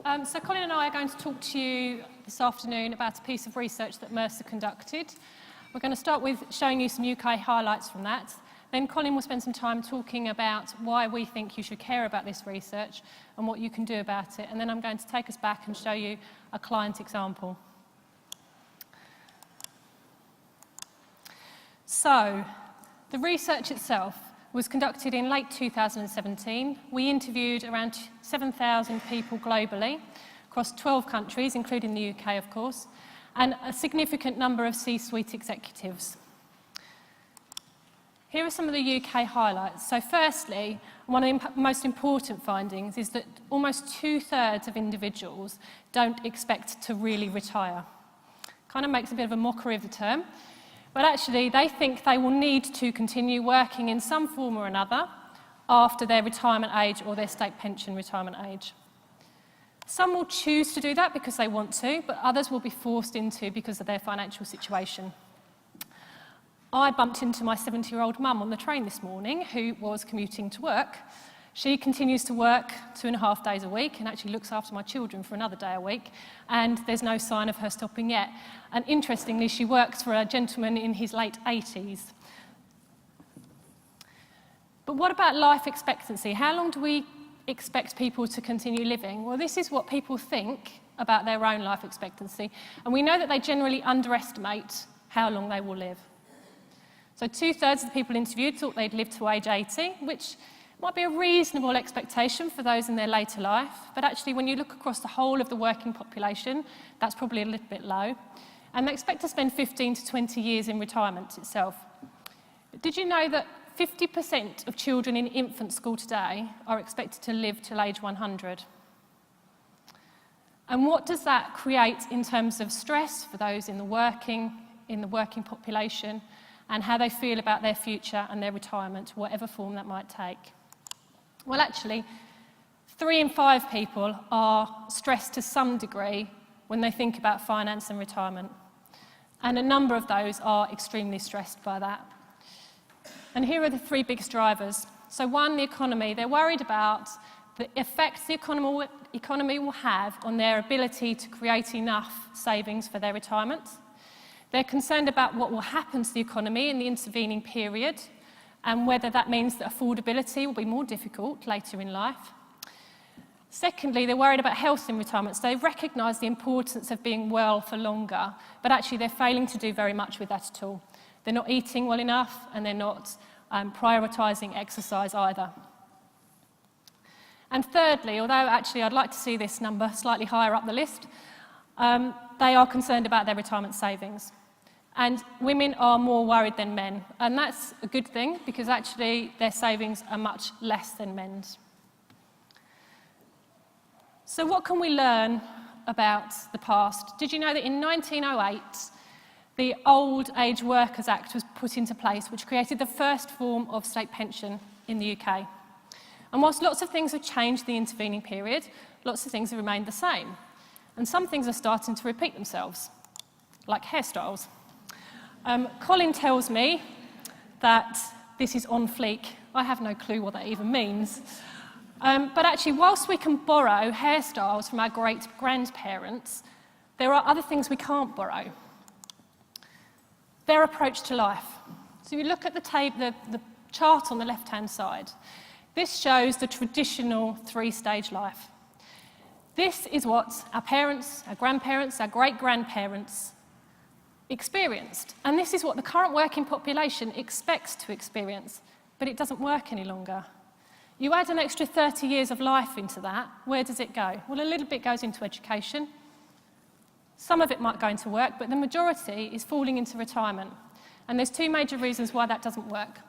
So Colin and I are going to talk to you this afternoon about a piece of research that Mercer conducted. We're going to start with showing you some UK highlights from that. Then Colin will spend some time talking about why we think you should care about this research and what you can do about it. And then I'm going to take us back and show you a client example. So, the research itself was conducted in late 2017. We interviewed around 7,000 people globally across 12 countries, including the UK, of course, and a significant number of C-suite executives. Here are some of the UK highlights. So firstly, one of the most important findings is that almost 2/3 of individuals don't expect to really retire. Kind of makes a bit of a mockery of the term. But actually, they think they will need to continue working in some form or another after their retirement age or their state pension retirement age. Some will choose to do that because they want to, but others will be forced into because of their financial situation. I bumped into my 70-year-old mum on the train this morning who was commuting to work. She continues to work 2.5 days a week and actually looks after my children for another day a week, and there's no sign of her stopping yet. And interestingly, she works for a gentleman in his late 80s. But what about life expectancy? How long do we expect people to continue living? Well, this is what people think about their own life expectancy, and we know that they generally underestimate how long they will live. So 2/3 of the people interviewed thought they'd live to age 80, which might be a reasonable expectation for those in their later life, but actually when you look across the whole of the working population, that's probably a little bit low. And they expect to spend 15 to 20 years in retirement itself. Did you know that 50% of children in infant school today are expected to live till age 100? And what does that create in terms of stress for those in the working population, and how they feel about their future and their retirement, whatever form that might take? Well, actually, 3 in 5 people are stressed to some degree when they think about finance and retirement. And a number of those are extremely stressed by that. And here are the 3 biggest drivers. So one, the economy. They're worried about the effects the economy will have on their ability to create enough savings for their retirement. They're concerned about what will happen to the economy in the intervening period, and whether that means that affordability will be more difficult later in life. Secondly, they're worried about health in retirement. So they recognise the importance of being well for longer, but actually they're failing to do very much with that at all. They're not eating well enough, and they're not prioritising exercise either. And thirdly, although actually I'd like to see this number slightly higher up the list, they are concerned about their retirement savings. And women are more worried than men, and that's a good thing because actually their savings are much less than men's. So what can we learn about the past? Did you know that in 1908 the Old Age Workers Act was put into place, which created the first form of state pension in the UK? And whilst lots of things have changed in the intervening period, lots of things have remained the same. And some things are starting to repeat themselves, like hairstyles. Colin tells me that this is on fleek. I have no clue what that even means. But actually, whilst we can borrow hairstyles from our great-grandparents, there are other things we can't borrow. Their approach to life. So if you look at the chart on the left-hand side, this shows the traditional 3-stage life. This is what our parents, our grandparents, our great-grandparents experienced. And this is what the current working population expects to experience, but it doesn't work any longer. You add an extra 30 years of life into that, where does it go? Well, a little bit goes into education. Some of it might go into work, but the majority is falling into retirement. And there's 2 major reasons why that doesn't work.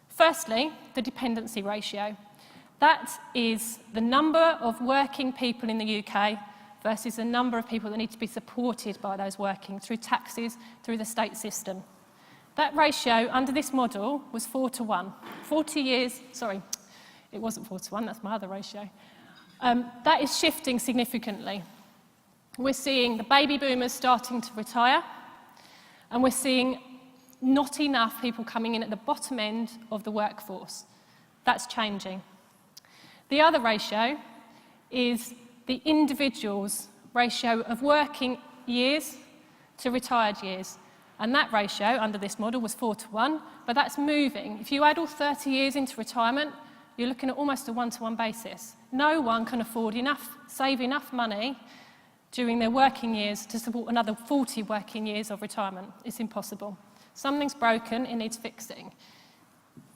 Firstly, the dependency ratio. That is the number of working people in the UK versus the number of people that need to be supported by those working through taxes, through the state system. That ratio under this model was 4:1. 40 years, sorry, it wasn't 4:1, that's my other ratio. That is shifting significantly. We're seeing the baby boomers starting to retire, and we're seeing not enough people coming in at the bottom end of the workforce. That's changing. The other ratio is the individual's ratio of working years to retired years. And that ratio under this model was 4:1, but that's moving. If you add all 30 years into retirement, you're looking at almost a 1-to-1 basis. No one can afford save enough money during their working years to support another 40 working years of retirement. It's impossible. Something's broken, it needs fixing.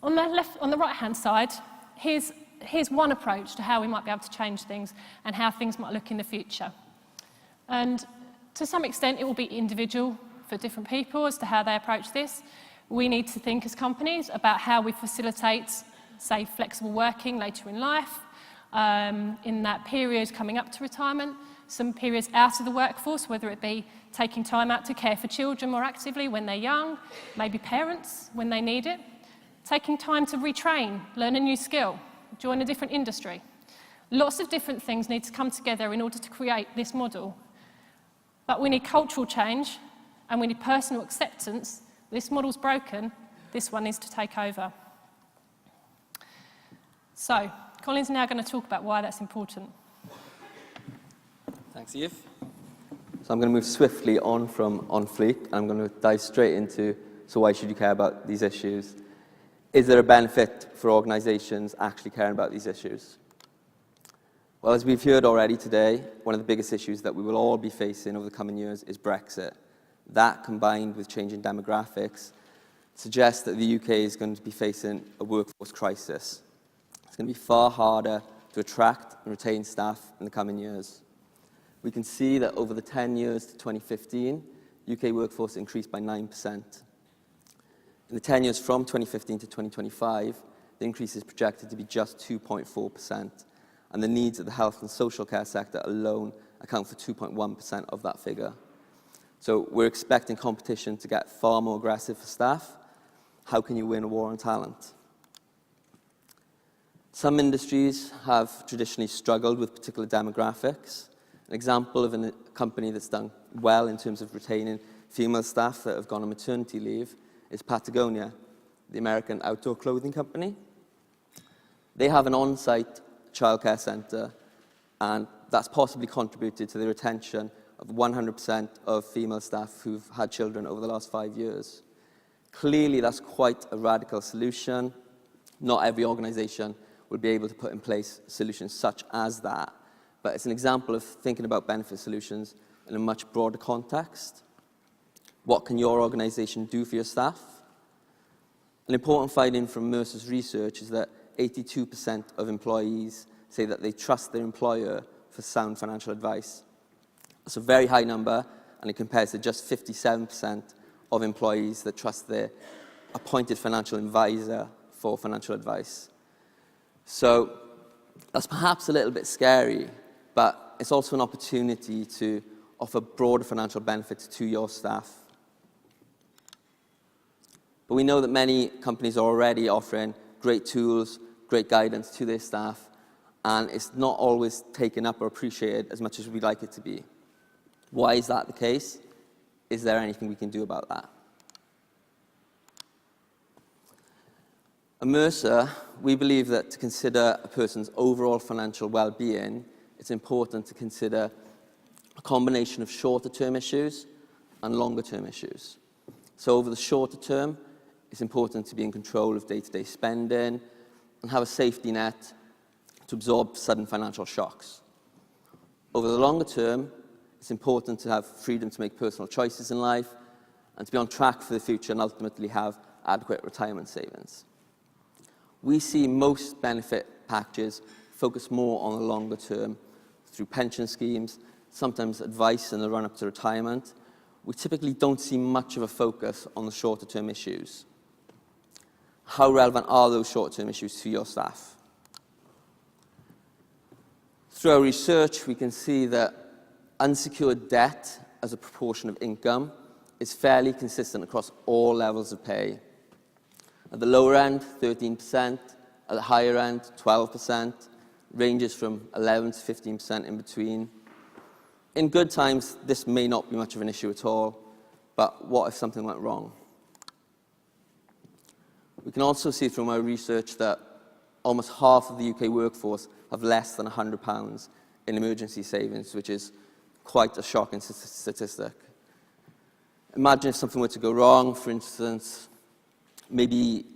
On the right-hand side, here's one approach to how we might be able to change things and how things might look in the future. And to some extent, it will be individual for different people as to how they approach this. We need to think as companies about how we facilitate, say, flexible working later in life, in that period coming up to retirement, some periods out of the workforce, whether it be taking time out to care for children more actively when they're young, maybe parents when they need it, taking time to retrain, learn a new skill, join a different industry. Lots of different things need to come together in order to create this model. But we need cultural change and we need personal acceptance. This model's broken, this one needs to take over. So, Colin's now going to talk about why that's important. Thanks, Eve. So I'm going to move swiftly on from on fleek, and I'm going to dive straight into, so why should you care about these issues? Is there a benefit for organisations actually caring about these issues? Well, as we've heard already today, one of the biggest issues that we will all be facing over the coming years is Brexit. That, combined with changing demographics, suggests that the UK is going to be facing a workforce crisis. It's going to be far harder to attract and retain staff in the coming years. We can see that over the 10 years to 2015, UK workforce increased by 9%. In the 10 years from 2015 to 2025, the increase is projected to be just 2.4%, and the needs of the health and social care sector alone account for 2.1% of that figure. So we're expecting competition to get far more aggressive for staff. How can you win a war on talent? Some industries have traditionally struggled with particular demographics. An example of a company that's done well in terms of retaining female staff that have gone on maternity leave is Patagonia, the American outdoor clothing company. They have an on-site childcare centre, and that's possibly contributed to the retention of 100% of female staff who've had children over the last 5 years. Clearly, that's quite a radical solution. Not every organisation will be able to put in place solutions such as that, but it's an example of thinking about benefit solutions in a much broader context. What can your organisation do for your staff? An important finding from Mercer's research is that 82% of employees say that they trust their employer for sound financial advice. That's a very high number, and it compares to just 57% of employees that trust their appointed financial advisor for financial advice. So that's perhaps a little bit scary, but it's also an opportunity to offer broader financial benefits to your staff. But we know that many companies are already offering great tools, great guidance to their staff, and it's not always taken up or appreciated as much as we'd like it to be. Why is that the case? Is there anything we can do about that? At Mercer, we believe that to consider a person's overall financial well-being, it's important to consider a combination of shorter-term issues and longer-term issues. So over the shorter term, it's important to be in control of day-to-day spending and have a safety net to absorb sudden financial shocks. Over the longer term, it's important to have freedom to make personal choices in life and to be on track for the future and ultimately have adequate retirement savings. We see most benefit packages focus more on the longer term through pension schemes, sometimes advice in the run-up to retirement. We typically don't see much of a focus on the shorter term issues. How relevant are those short-term issues to your staff? Through our research, we can see that unsecured debt as a proportion of income is fairly consistent across all levels of pay. At the lower end, 13%, at the higher end, 12%, ranges from 11 to 15% in between. In good times, this may not be much of an issue at all, but what if something went wrong? We can also see from our research that almost half of the UK workforce have less than £100 in emergency savings, which is quite a shocking statistic. Imagine if something were to go wrong. For instance, maybe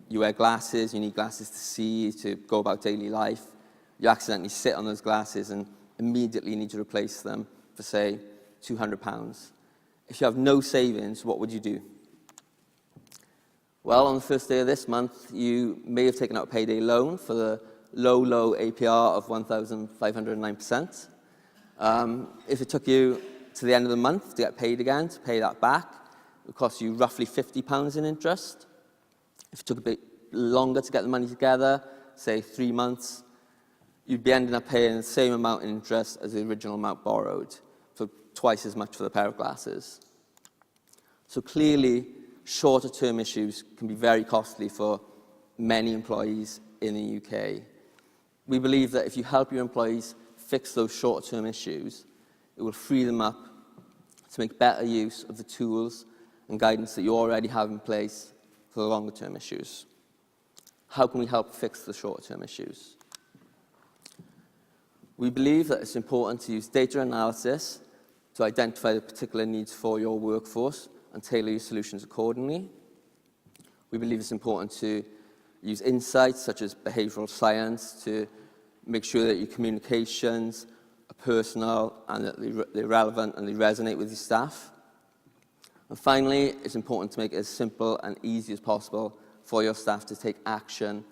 you wear glasses, you need glasses to see, to go about daily life. You accidentally sit on those glasses and immediately need to replace them for, say, £200. If you have no savings, what would you do? Well, on the first day of this month, you may have taken out a payday loan for the low APR of 1,509%. If it took you to the end of the month to get paid again, to pay that back, it would cost you roughly £50 in interest. If it took a bit longer to get the money together, say 3 months, you'd be ending up paying the same amount in interest as the original amount borrowed, so twice as much for the pair of glasses. So clearly, shorter-term issues can be very costly for many employees in the UK. We believe that if you help your employees fix those short-term issues, it will free them up to make better use of the tools and guidance that you already have in place for the longer-term issues. How can we help fix the short-term issues? We believe that it's important to use data analysis to identify the particular needs for your workforce and tailor your solutions accordingly. We believe it's important to use insights such as behavioral science to make sure that your communications are personal and that they're relevant and they resonate with your staff. And finally, it's important to make it as simple and easy as possible for your staff to take action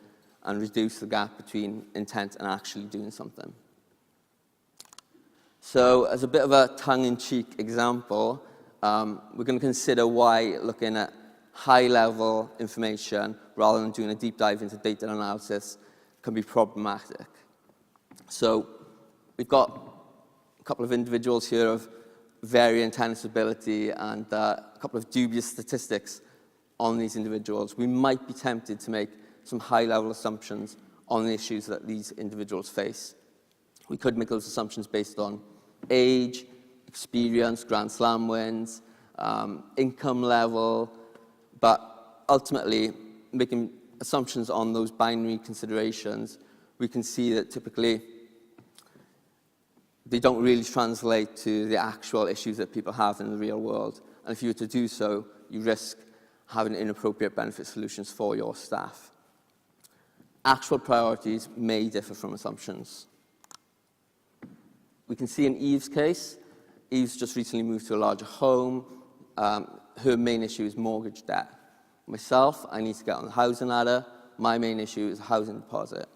and reduce the gap between intent and actually doing something. So, as a bit of a tongue-in-cheek example, we're going to consider why looking at high-level information rather than doing a deep dive into data analysis can be problematic. So, we've got a couple of individuals here of varying tennis ability and a couple of dubious statistics on these individuals. We might be tempted to make some high-level assumptions on the issues that these individuals face. We could make those assumptions based on age, experience, Grand Slam wins, income level, but ultimately, making assumptions on those binary considerations, we can see that typically they don't really translate to the actual issues that people have in the real world. And if you were to do so, you risk having inappropriate benefit solutions for your staff. Actual priorities may differ from assumptions. We can see in Eve's case, Eve's just recently moved to a larger home. Her main issue is mortgage debt. Myself, I need to get on the housing ladder. My main issue is a housing deposit.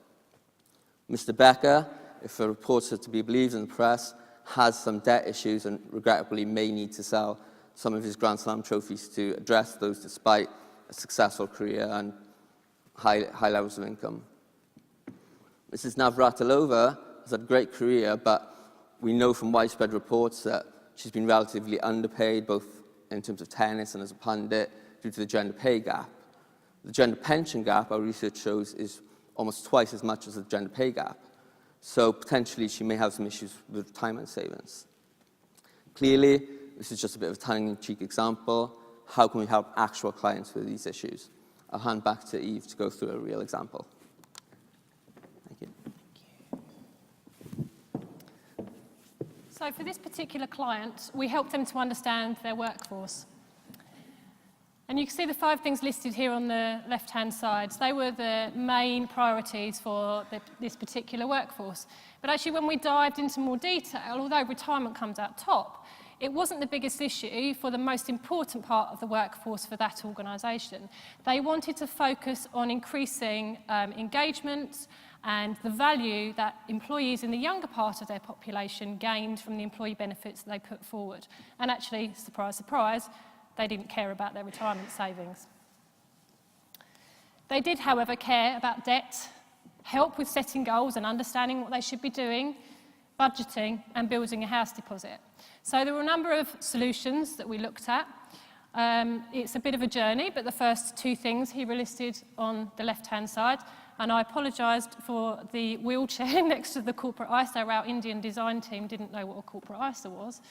Mr. Becker, if the reports are to be believed in the press, has some debt issues and regrettably may need to sell some of his Grand Slam trophies to address those despite a successful career and high levels of income. Mrs. Navratilova has had a great career, but we know from widespread reports that she's been relatively underpaid, both in terms of tennis and as a pundit, due to the gender pay gap. The gender pension gap, our research shows, is almost twice as much as the gender pay gap. So potentially she may have some issues with retirement savings. Clearly, this is just a bit of a tongue-in-cheek example. How can we help actual clients with these issues? I'll hand back to Eve to go through a real example. Thank you. So for this particular client, we helped them to understand their workforce. And you can see the 5 things listed here on the left-hand side. So they were the main priorities for this particular workforce. But actually, when we dived into more detail, although retirement comes out top, it wasn't the biggest issue for the most important part of the workforce for that organisation. They wanted to focus on increasing engagement and the value that employees in the younger part of their population gained from the employee benefits that they put forward. And actually, surprise, surprise, they didn't care about their retirement savings. They did, however, care about debt, help with setting goals and understanding what they should be doing, budgeting, and building a house deposit. So there were a number of solutions that we looked at. It's a bit of a journey, but the first 2 things here are listed on the left-hand side. And I apologised for the wheelchair next to the corporate ISA. Our Indian design team didn't know what a corporate ISA was.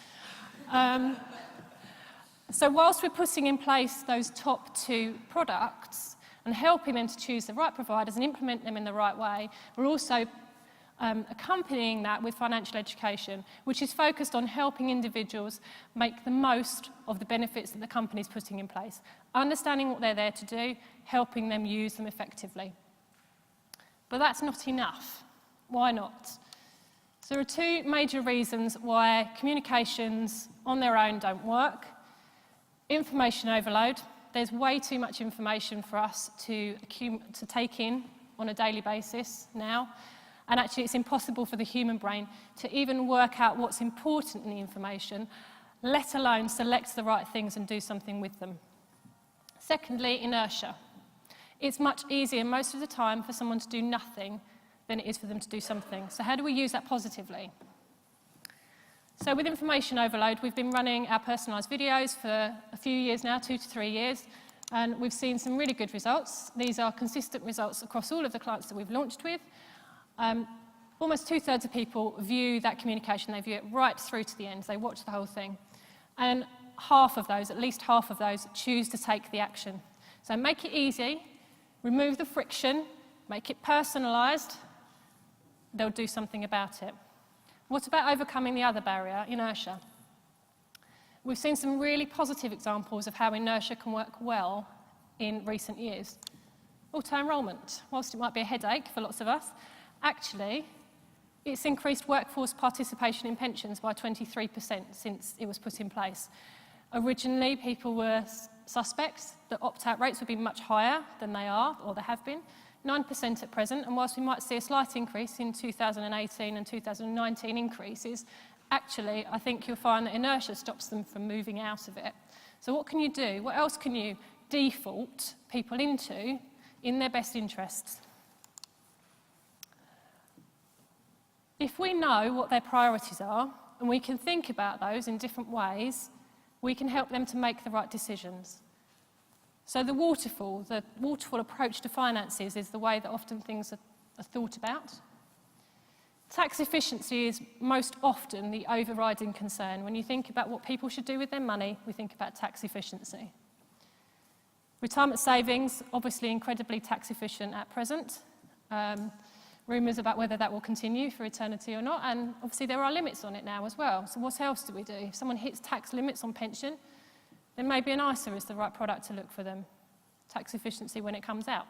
So whilst we're putting in place those top 2 products and helping them to choose the right providers and implement them in the right way, we're also accompanying that with financial education, which is focused on helping individuals make the most of the benefits that the company is putting in place, understanding what they're there to do, helping them use them effectively. But that's not enough. Why not? So there are two major reasons why communications on their own don't work. Information overload. There's way too much information for us to take in on a daily basis now. And actually, it's impossible for the human brain to even work out what's important in the information, let alone select the right things and do something with them. Secondly, inertia. It's much easier most of the time for someone to do nothing than it is for them to do something. So how do we use that positively? So with information overload, we've been running our personalised videos for a few years now, 2 to 3 years, and we've seen some really good results. These are consistent results across all of the clients that we've launched with. Almost 2/3 of people view that communication, they view it right through to the end, they watch the whole thing. And half of those, at least half of those, choose to take the action. So make it easy, remove the friction, make it personalised, they'll do something about it. What about overcoming the other barrier, inertia? We've seen some really positive examples of how inertia can work well in recent years. Auto-enrolment, whilst it might be a headache for lots of us, actually, it's increased workforce participation in pensions by 23% since it was put in place. Originally, people were suspects that opt-out rates would be much higher than they are, or they have been, 9% at present, and whilst we might see a slight increase in 2018 and 2019 increases, actually, I think you'll find that inertia stops them from moving out of it. So what can you do? What else can you default people into in their best interests? If we know what their priorities are, and we can think about those in different ways, we can help them to make the right decisions. So the waterfall approach to finances is the way that often things are thought about. Tax efficiency is most often the overriding concern. When you think about what people should do with their money, we think about tax efficiency. Retirement savings, obviously incredibly tax efficient at present. Rumours about whether that will continue for eternity or not, and obviously there are limits on it now as well. So what else do we do? If someone hits tax limits on pension, then maybe an ISA is the right product to look for them. Tax efficiency when it comes out.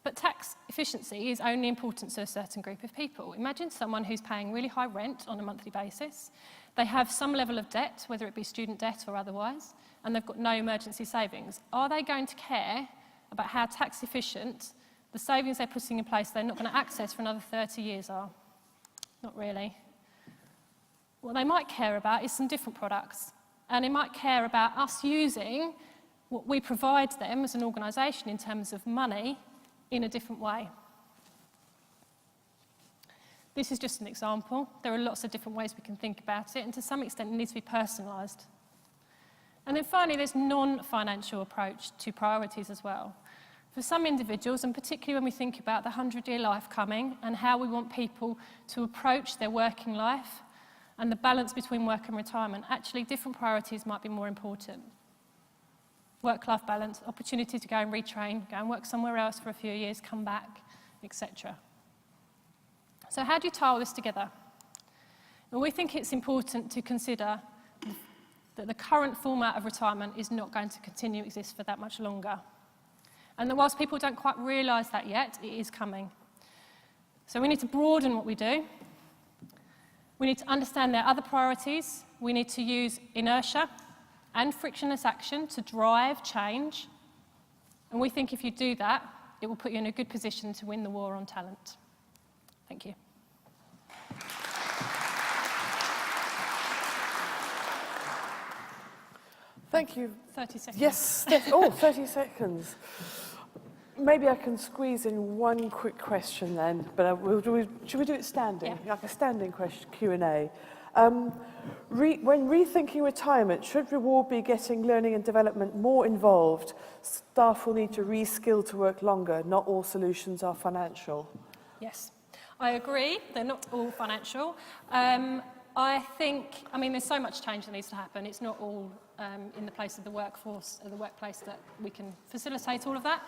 But tax efficiency is only important to a certain group of people. Imagine someone who's paying really high rent on a monthly basis. They have some level of debt, whether it be student debt or otherwise, and they've got no emergency savings. Are they going to care about how tax efficient the savings they're putting in place they're not going to access for another 30 years are? Not really. What they might care about is some different products, and they might care about us using what we provide them as an organisation in terms of money in a different way. This is just an example. There are lots of different ways we can think about it, and to some extent it needs to be personalised. And then finally, there's non-financial approach to priorities as well. For some individuals, and particularly when we think about the 100-year life coming and how we want people to approach their working life and the balance between work and retirement, actually different priorities might be more important. Work-life balance, opportunity to go and retrain, go and work somewhere else for a few years, come back, etc. So how do you tie all this together? Well, we think it's important to consider that the current format of retirement is not going to continue to exist for that much longer. And that whilst people don't quite realise that yet, it is coming. So we need to broaden what we do. We need to understand their other priorities. We need to use inertia and frictionless action to drive change. And we think if you do that, it will put you in a good position to win the war on talent. Thank you. Thank you. 30 seconds. Yes. 30 seconds. Maybe I can squeeze in one quick question then, but should we do it standing? Yeah. Like a standing question, Q&A. When rethinking retirement, should reward be getting learning and development more involved? Staff will need to reskill to work longer. Not all solutions are financial. Yes, I agree. They're not all financial. I think, there's so much change that needs to happen. It's not all in the place of the workforce or the workplace that we can facilitate all of that.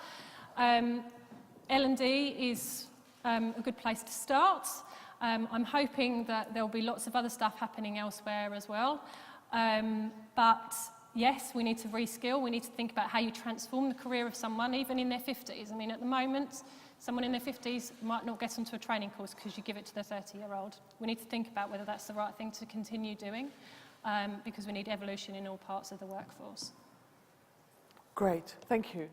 L&D is a good place to start. I'm hoping that there'll be lots of other stuff happening elsewhere as well. But yes, we need to reskill. We need to think about how you transform the career of someone, even in their 50s. I mean, at the moment, someone in their 50s might not get onto a training course because you give it to the 30-year-old. We need to think about whether that's the right thing to continue doing, because we need evolution in all parts of the workforce. Great, thank you.